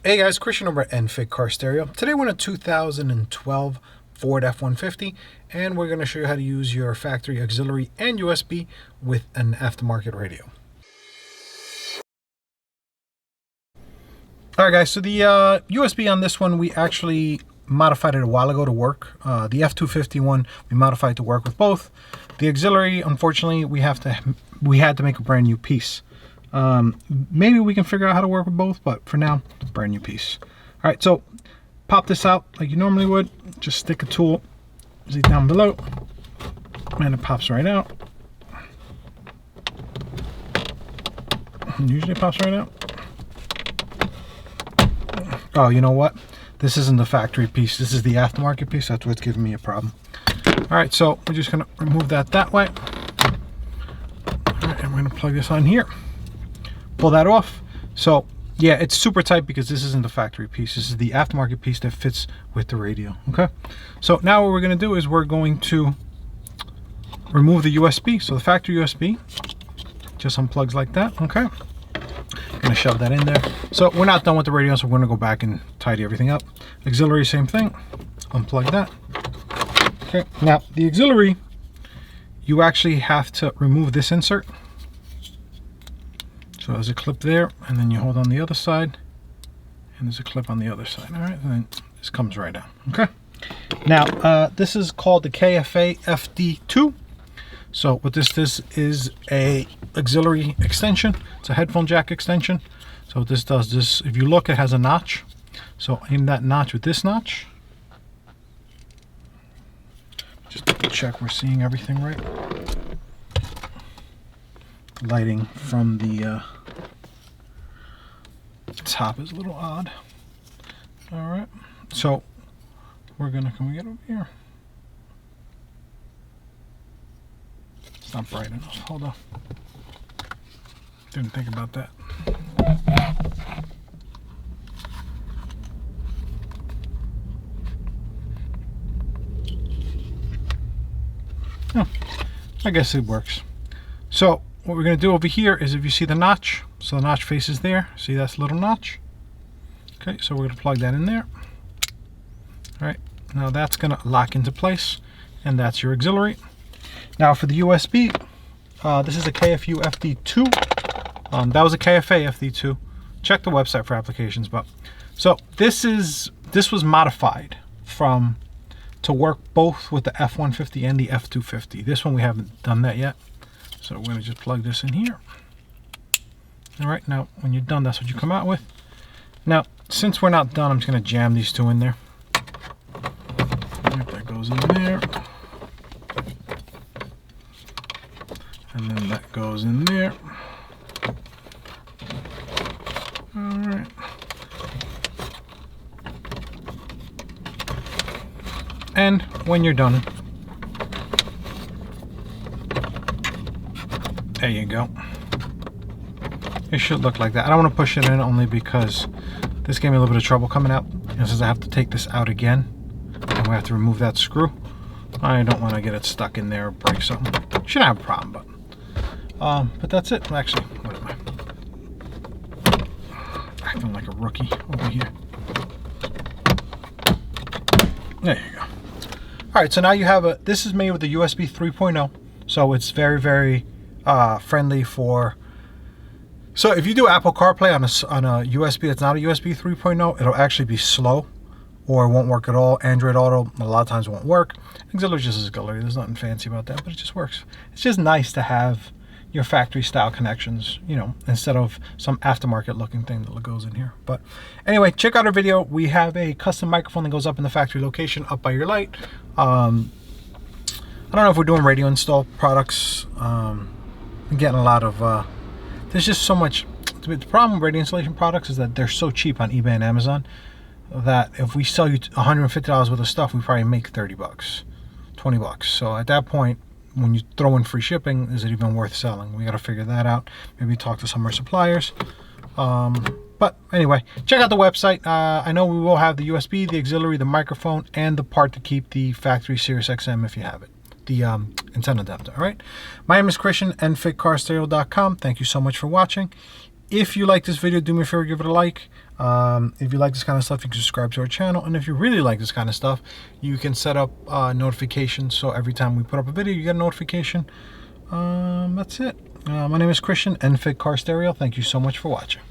Hey guys, Christian over at NFIG Car Stereo. Today we're in a 2012 Ford F-150 and we're going to show you how to use your factory auxiliary and USB with an aftermarket radio. Alright guys, so the USB on this one, we actually modified it a while ago to work. The F-250 one, we modified to work with both. The auxiliary, unfortunately, we had to make a brand new piece. Maybe we can figure out how to work with both, but for now, brand new piece. All right, so pop this out like you normally would. Just stick a tool down below, and it pops right out. Usually it pops right out. Oh, you know what? This isn't the factory piece. This is the aftermarket piece. That's what's giving me a problem. All right, so we're just gonna remove that way. All right, and we're gonna plug this on here. Pull that off. So yeah, it's super tight because this isn't the factory piece. This is the aftermarket piece that fits with the radio. Okay, so now what we're going to do is we're going to remove the USB. So the factory USB just unplugs like that. Okay, I'm going to shove that in there. So we're not done with the radio, so we're going to go back and tidy everything up. Auxiliary, same thing. Unplug that. Okay, now the auxiliary, you actually have to remove this insert. So there's a clip there, and then you hold on the other side, and there's a clip on the other side. All right, and then this comes right out. Okay. Now this is called the KFA FD2. So what this is a auxiliary extension. It's a headphone jack extension. So what this does, this, if you look, it has a notch. So aim that notch with this notch. Just double check we're seeing everything right. Lighting from the top is a little odd. All right, so we're gonna, can we get over here? It's not bright enough. Hold on. Didn't think about that. Oh, I guess it works. So what we're going to do over here is, if you see the notch, so the notch faces there, see that's a little notch. Okay, so we're going to plug that in there. All right, now that's going to lock into place, and that's your auxiliary. Now for the USB, this is a KFU FD2. That was a KFA FD2. Check the website for applications. But so this was modified to work both with the F-150 and the F-250. This one we haven't done that yet. So we're going to just plug this in here. All right, now when you're done, that's what you come out with. Now, since we're not done, I'm just going to jam these two in there. Right, that goes in there. And then that goes in there. All right. And when you're done, there you go. It should look like that. I don't want to push it in only because this gave me a little bit of trouble coming out. And since I have to take this out again, and we have to remove that screw, I don't want to get it stuck in there or break something. Shouldn't have a problem, but that's it. Actually, what am I? Acting like a rookie over here. There you go. All right, so now you have this is made with the USB 3.0, so it's very, very friendly for, so if you do Apple CarPlay on a USB that's not a USB 3.0, it'll actually be slow or it won't work at all. Android Auto a lot of times won't work. Auxiliary is just auxiliary. There's nothing fancy about that, but it just works. It's just nice to have your factory style connections, you know, instead of some aftermarket looking thing that goes in here. But anyway, check out our video. We have a custom microphone that goes up in the factory location up by your light. I don't know if we're doing radio install products. I'm getting a lot of there's just so much. The problem with radio installation products is that they're so cheap on eBay and Amazon that if we sell you $150 worth of stuff, we probably make 30 bucks, 20 bucks. So at that point, when you throw in free shipping, is it even worth selling? We got to figure that out. Maybe talk to some of our suppliers. But anyway, check out the website. I know we will have the USB, the auxiliary, the microphone, and the part to keep the factory Sirius XM if you have it. The antenna adapter. All right. My name is Christian, nfigcarstereo.com. Thank you so much for watching. if you like this video, do me a favor, give it a like. If you like this kind of stuff, you can subscribe to our channel. And if you really like this kind of stuff, you can set up notifications. So every time we put up a video, you get a notification. That's it. My name is Christian, Enfig Car Stereo. Thank you so much for watching.